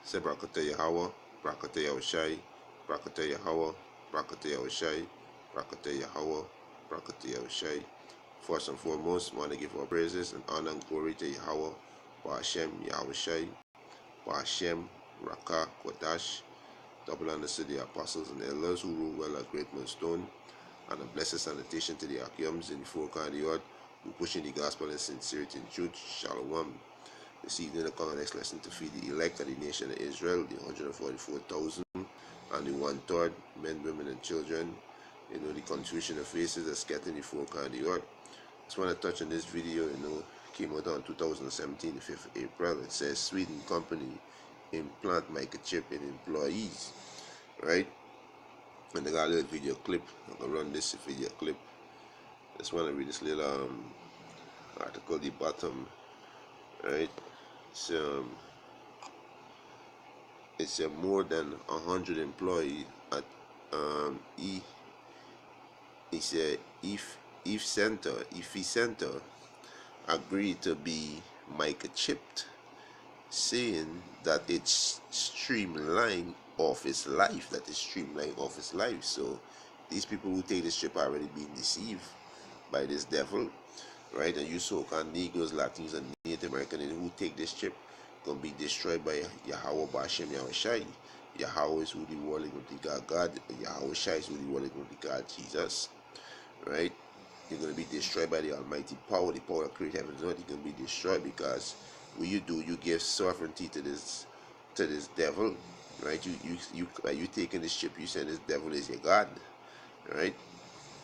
Say Brakata Yahweh, Brakata Yahushai, Brakata Yahweh, Brakata Yahushai, Brakata Yahweh, Brakata Yahushai. First and foremost, I want to give our praises and honor and glory to Yahweh, Ba'ashem Yahushai, Ba'ashem Raka Kodash. Double honors to the apostles and elders who rule well at Great Millstone, and a blessed salutation to the Akiums in the four corners of the earth who pushing the gospel in sincerity and truth. Shalom. This evening, I come next lesson to feed the elect of the nation of Israel, the 144,000 and the 1/3 men, women, and children. You know, the confusion of faces that's getting the four corners of the earth. Just want to touch on this video. Came out on 2017, the 5th of April. It says Sweden company implant microchip in employees, right? And they got a little video clip. I'm gonna run this video clip. Just want to read this little article at the bottom, right? It's more than 100 employees at epicenter agreed to be microchipped, saying that it's streamlined office life. So these people who take this chip are already being deceived by this devil, right? And you so-called Negroes, Latinos, and Native Americans who take this chip gonna be destroyed by Yahweh Ba'ashem Yahushai. Yahweh is who the world is going to God. Yahweh Shai is who the world is going to God, Jesus, right? You're going to be destroyed by the almighty power, the power that created heaven and earth. You're going to be destroyed because what you do, you give sovereignty to this devil, right? You taking this chip, you saying this devil is your God, right?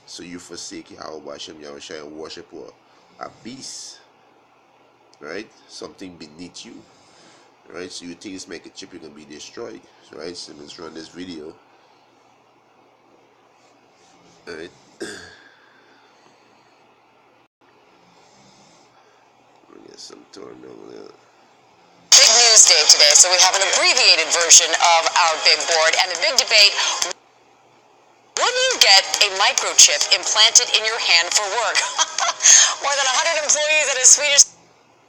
So you forsake Yahweh Ba'ashem Yahushai and worship a beast, right? Something beneath you, right? So you take this make a chip, you're gonna be destroyed, right? So let's run this video, right? Get some torn over there. Big news day today, so we have an abbreviated version of our big board and the big debate. Wouldn't you get a microchip implanted in your hand for work? More than 100 employees at a Swedish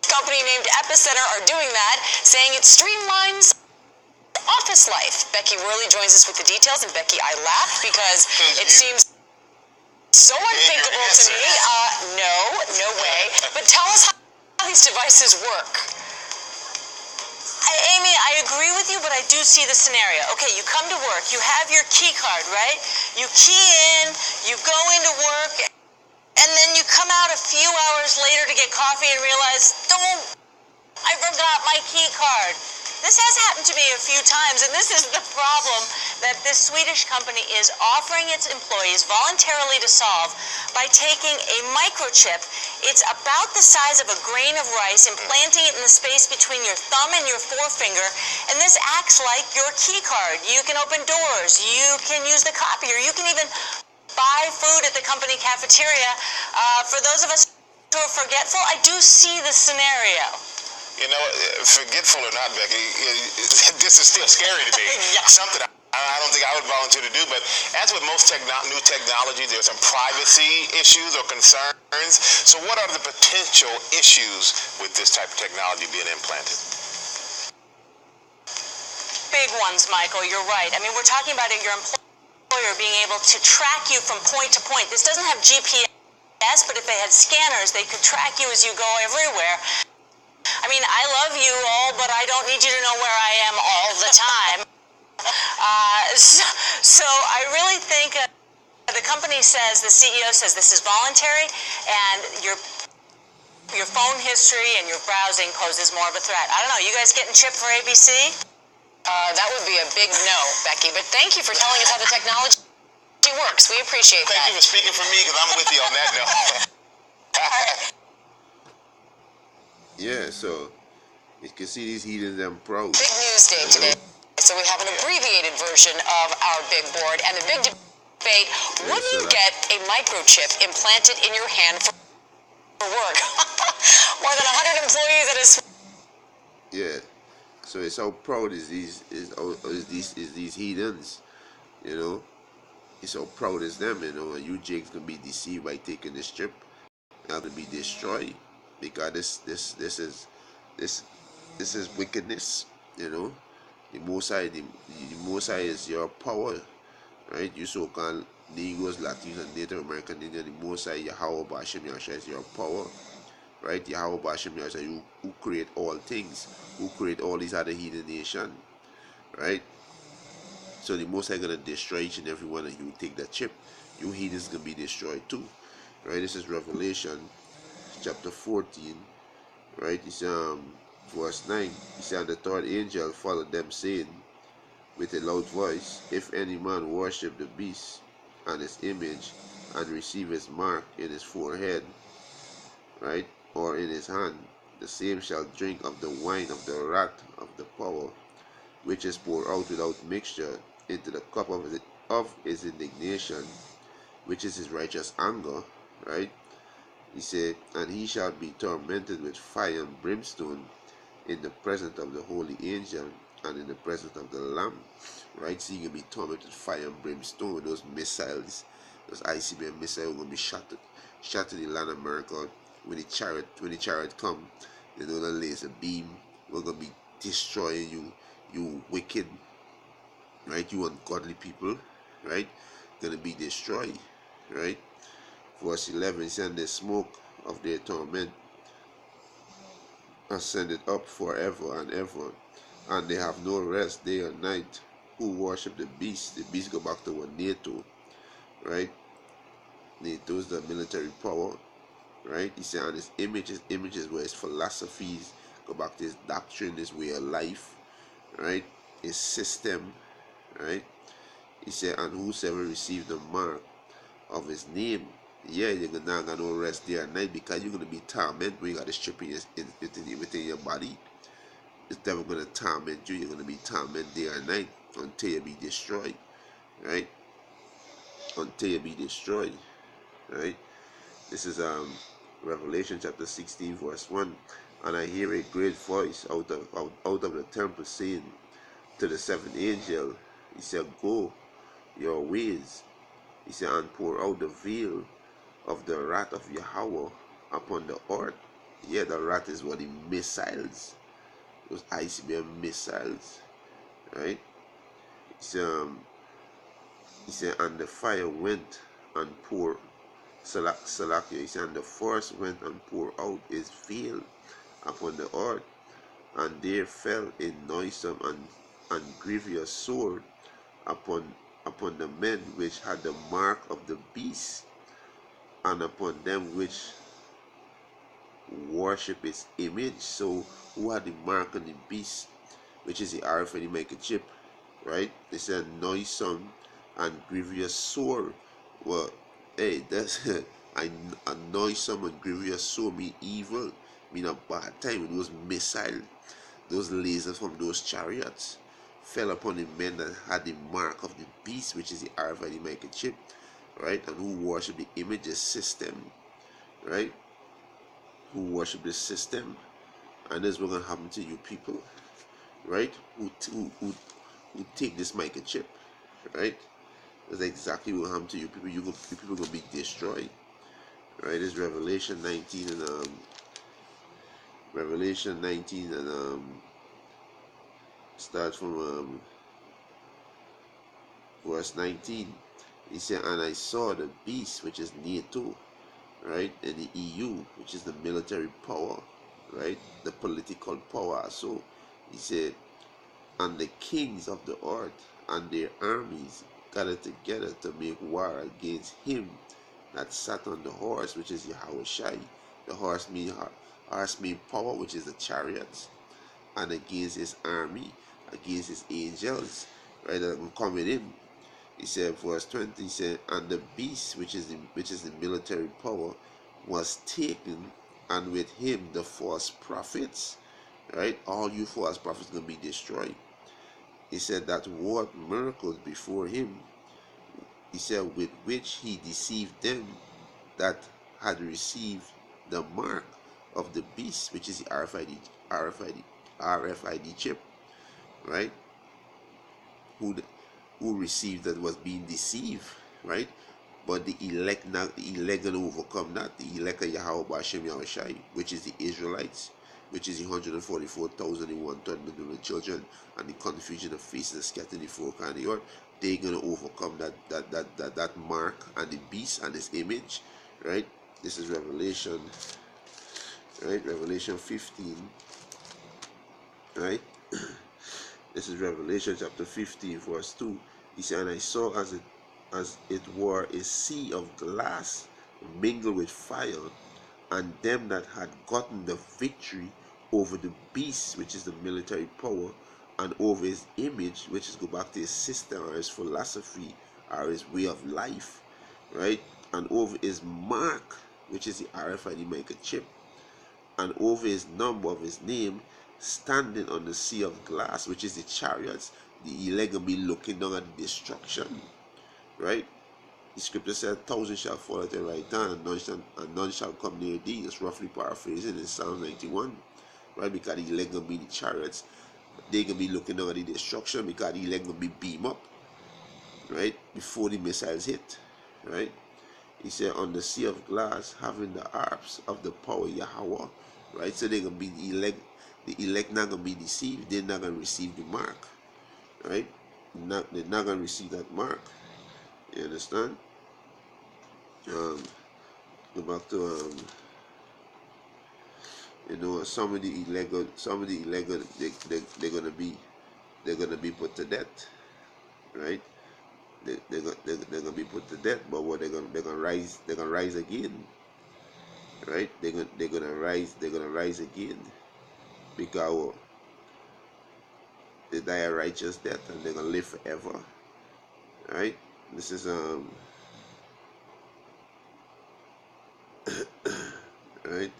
company named Epicenter are doing that, saying it streamlines office life. Becky Worley joins us with the details, and Becky, I laugh because it seems so unthinkable to me. No way. But tell us how these devices work. Amy, I agree with you, but I do see the scenario. Okay, you come to work, you have your key card, right? You key in, you go into work, and then you come out a few hours later to get coffee and realize, I forgot my key card. This has happened to me a few times, and this is the problem that this Swedish company is offering its employees voluntarily to solve by taking a microchip. It's about the size of a grain of rice, implanting it in the space between your thumb and your forefinger, and this acts like your key card. You can open doors, you can use the copier, you can even buy food at the company cafeteria. For those of us who are forgetful, I do see the scenario. You know, forgetful or not, Becky, this is still scary to me. Yeah. Something I don't think I would volunteer to do, but as with most new technology, there's some privacy issues or concerns. So what are the potential issues with this type of technology being implanted? Big ones, Michael, you're right. I mean, we're talking about your employer being able to track you from point to point. This doesn't have GPS, but if they had scanners, they could track you as you go everywhere. I mean, I love you all, but I don't need you to know where I am all the time. So I really think the company says, the CEO says this is voluntary, and your phone history and your browsing poses more of a threat. I don't know, you guys getting chipped for ABC? That would be a big no, Becky, but thank you for telling us how the technology works. We appreciate that. Thank you for speaking for me, because I'm with you on that note. Yeah, so you can see these heathens and proud. Big news day today, so we have an abbreviated version of our big board and the big debate. Wouldn't you get a microchip implanted in your hand for work? More than 100 employees at a... Yeah, so it's how proud is these heathens, you know. It's how proud is them, you know. And you Jakes can be deceived by taking this chip, and to be destroyed. Because this is wickedness, you know. The Most High, the Most High is your power, right? You so-called Negroes, Latinos, and Native American Indian, the Most High, Yahweh Bashem Yahshua is your power, right? Yahweh Bashem Yahshua, you who create all things, who create all these other heathen nations, right? So the Most High gonna destroy each and every one of you. Take that chip, you heathens gonna be destroyed too, right? This is Revelation chapter 14, right? It's verse 9. He said, and the third angel followed them, saying with a loud voice, if any man worship the beast and his image, and receive his mark in his forehead, right, or in his hand, the same shall drink of the wine of the wrath of the power, which is poured out without mixture into the cup of his indignation, which is his righteous anger, right? He said, and he shall be tormented with fire and brimstone in the presence of the holy angel and in the presence of the Lamb, right? So you can be tormented with fire and brimstone with those missiles, those ICBM missiles are going to be shot to the land of America. When the chariot come, they're going to laser beam. We're going to be destroying you, you wicked, right? You ungodly people, right? Going to be destroyed, right? Verse 11 says, and the smoke of their torment ascended up forever and ever, and they have no rest day or night who worship the beast. The beast go back to what NATO, right? NATO is the military power, right? He said, and his images were his philosophies, go back to his doctrine, his way of life, right? His system, right? He said, and whosoever received the mark of his name, yeah, you're not gonna no rest day or night, because you're gonna be tormented when you got this chip within your body. It's never gonna torment you. You're gonna be tormented day or night until you be destroyed, right? Until you be destroyed, right? This is Revelation chapter 16 verse 1. And I hear a great voice out of the temple saying to the seventh angel, he said, go your ways, he said, and pour out the veil of the wrath of Yahweh upon the earth. Yeah, the wrath is what the missiles, those ICBM missiles, right? He said, and the fire went and poured, Salakia, he said, and the first went and poured out his veil upon the earth, and there fell a noisome and grievous sword upon the men which had the mark of the beast, and upon them which worship its image. So who had the mark on the beast, which is the RFID microchip, right? They said noisome and grievous sword. Well, hey, that's a noisome and grievous sword mean evil, mean a bad time. Those missiles, those lasers from those chariots fell upon the men that had the mark of the beast, which is the RFID microchip, right? And who worship the images system, right? Who worship this system. And this is what's going to happen to you people, right? Who take this microchip, right? That's exactly what will happen to you people. You people are going to be destroyed, right? It's Revelation 19 and starts from verse 19. He said, and I saw the beast, which is NATO, right, and the EU, which is the military power, right, the political power. So he said, and the kings of the earth and their armies gathered together to make war against him that sat on the horse, which is Yahweh Shai. The horse mean power, which is the chariots, and against his army, against his angels, right, that will come with him. He said, verse 20, he said, and the beast, which is the military power, was taken, and with him the false prophets, right? All you false prophets going to be destroyed. He said that wrought miracles before him. He said, with which he deceived them that had received the mark of the beast, which is the RFID chip, right? Who received that was being deceived, right? But the elect gonna overcome that. The elect of Yahweh Bashem Yahushai, which is the Israelites, which is the 144,000 in 1/3 million of children, and the confusion of faces scattered in the four corners of the earth. They're gonna overcome that mark and the beast and his image, right? This is Revelation, right? Revelation 15, right? This is Revelation chapter 15, verse 2. He said, and I saw as it were a sea of glass mingled with fire, and them that had gotten the victory over the beast, which is the military power, and over his image, which is go back to his system or his philosophy or his way of life, right? And over his mark, which is the RFID microchip, and over his number of his name, standing on the sea of glass, which is the chariots. The elect will be looking down at the destruction, right? The scripture said, 1,000 shall fall at your right hand, and none shall come near thee. It's roughly paraphrasing in Psalm 91, right? Because the elect will be the chariots. They're going to be looking down at the destruction because the elect will be beamed up, right? Before the missiles hit, right? He said, on the sea of glass, having the harps of the power Yahweh, right? So they're going to be the elect not going to be deceived. They're not going to receive the mark, right? They're not going to receive that mark. You understand? Go back to some of the illegal they're gonna be put to death, right? They're gonna be put to death, but what they're gonna rise again, right? They're gonna rise again, because they die a righteous death and they're gonna live forever, right? This is right.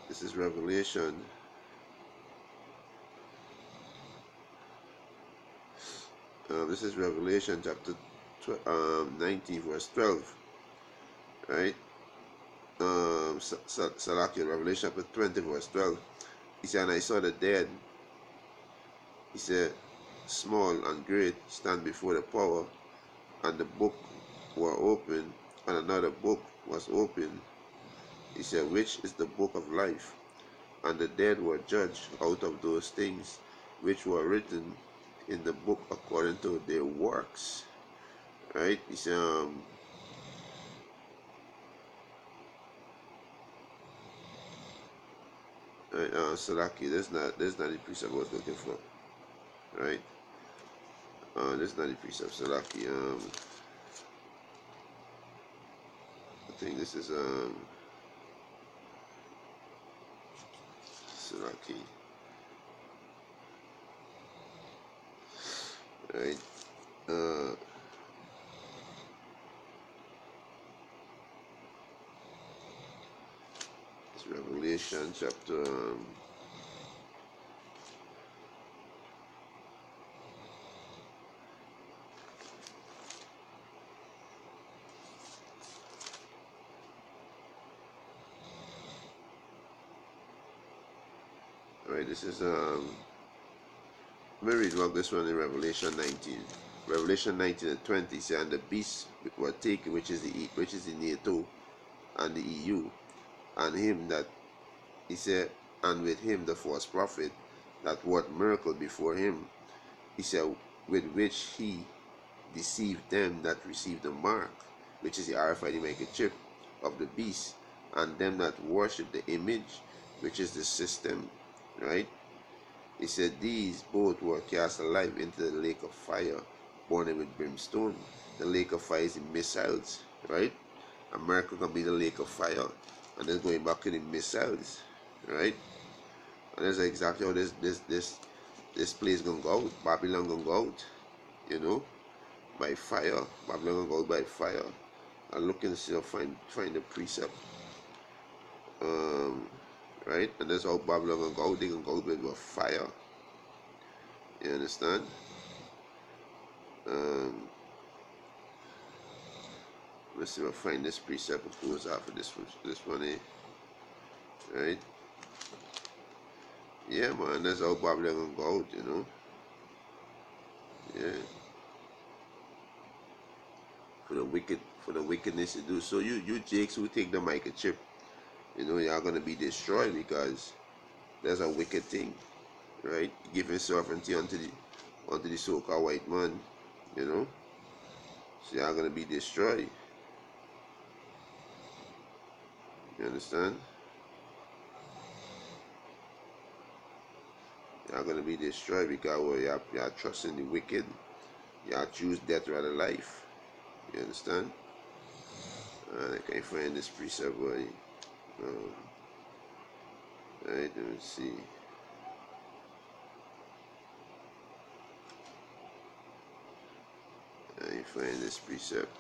This is Revelation. This is Revelation chapter 19, verse 12. Right? Salaki, Revelation chapter 20, verse 12. He said, and I saw the dead. He said, small and great, stand before the power, and the book were open, and another book was open. He said, which is the book of life? And the dead were judged out of those things which were written in the book according to their works. Right? He said, Salaki, that's not the precept I was looking for. Right? That's not the precept, Salaki. I think this is Salaki. Right? It's Revelation chapter right, this is let me read about this one in Revelation 19. Revelation 19 and 20 says, and the beast were taken, which is the NATO and the EU, and him that he said, and with him the false prophet that worked miracle before him, he said, with which he deceived them that received the mark, which is the RFID microchip of the beast, and them that worship the image, which is the system, right? He said, these both were cast alive into the lake of fire, burning with brimstone. The lake of fire is the missiles, right? America can be the lake of fire, and then going back to the missiles, right? And that's exactly how this place gonna go out. Babylon gonna go out, by fire. Babylon gonna go out by fire. I'm looking to see if I find the precept. Right? And that's how Babylon gonna go out. They gonna go out with fire. You understand? Let's see if I find this precept that goes after this one here. Right? Yeah, man, that's how Babylon gonna go out, Yeah. for the wickedness to do. So you jakes who take the microchip, you're gonna be destroyed, because that's a wicked thing, right? Giving sovereignty unto the so-called white man, so you're gonna be destroyed. You understand? You're gonna be destroyed because you're trusting the wicked. You choose death rather than life. You understand? I can't find this precept, boy. Alright, let me see. I can't find this precept.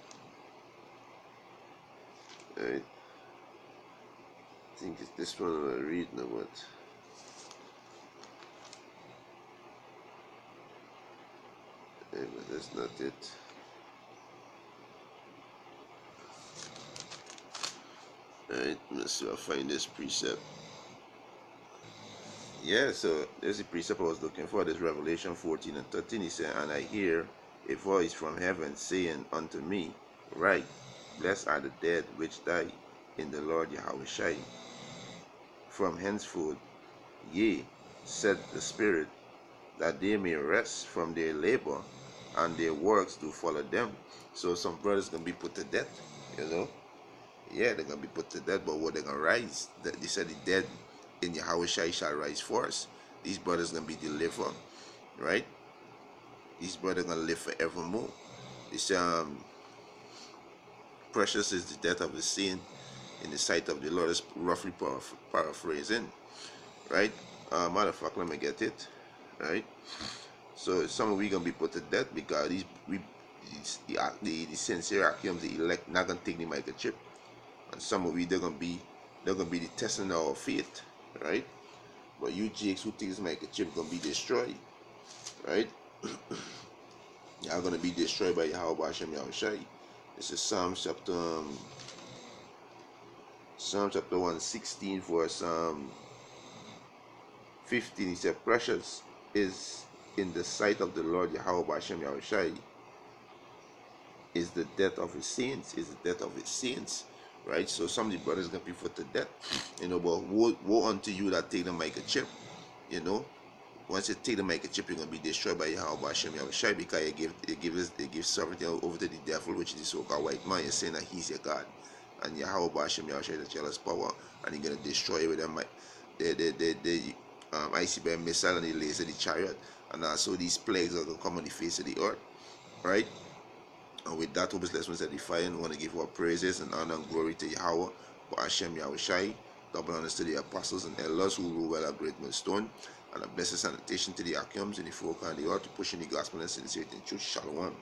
Alright. I think it's this one I'm reading about. But that's not it. Alright, let's see if I find this precept. Yeah, so there's the precept I was looking for. This Revelation 14 and 13. He said, "And I hear a voice from heaven saying unto me, Write, blessed are the dead which die in the Lord Yahushua from henceforth, yea, said the Spirit, that they may rest from their labor, and their works do follow them." So some brothers gonna be put to death, Yeah, they're gonna be put to death, but what they're gonna rise? They said the dead in Yahushua shall rise first. These brothers gonna be delivered, right? These brothers gonna live forevermore. They say, precious is the death of the saint in the sight of the Lord. Is roughly paraphrasing, right? Matter of fact, let me get it, right? So some of we gonna be put to death because the sincere Akims, the elect, not gonna take the microchip, and some of we they're gonna be the testing of our faith, right? But you jakes who take this microchip gonna be destroyed, right? Y'all gonna be destroyed by Yahweh Hashem Yahushai. This is Psalm chapter 116 verse 15. He said, "Precious is in the sight of the Lord Yahweh Hashem Yahushai is the death of his saints, right?" So some of the brothers gonna be put to death, but woe unto you that take the microchip, Once you take the microchip, you're gonna be destroyed by Yahweh Hashem Yahushai, because it gives sovereignty over to the devil, which is the so-called white man. You're saying that he's your God, and Yahweh Hashem Yahushai the jealous power, and he's gonna destroy you with them the ICBM missile and the laser, the chariot, and also these plagues are gonna come on the face of the earth, right? And with that, hopeless lessons edifying, we want to give our praises and honor and glory to Yahweh, for Hashem Yahushai, double honors to the apostles and elders who rule well a great millstone, and a blessed sanitation to the Akims in the folk and the earth to pushing the gospel and sincerity in truth. Shalom.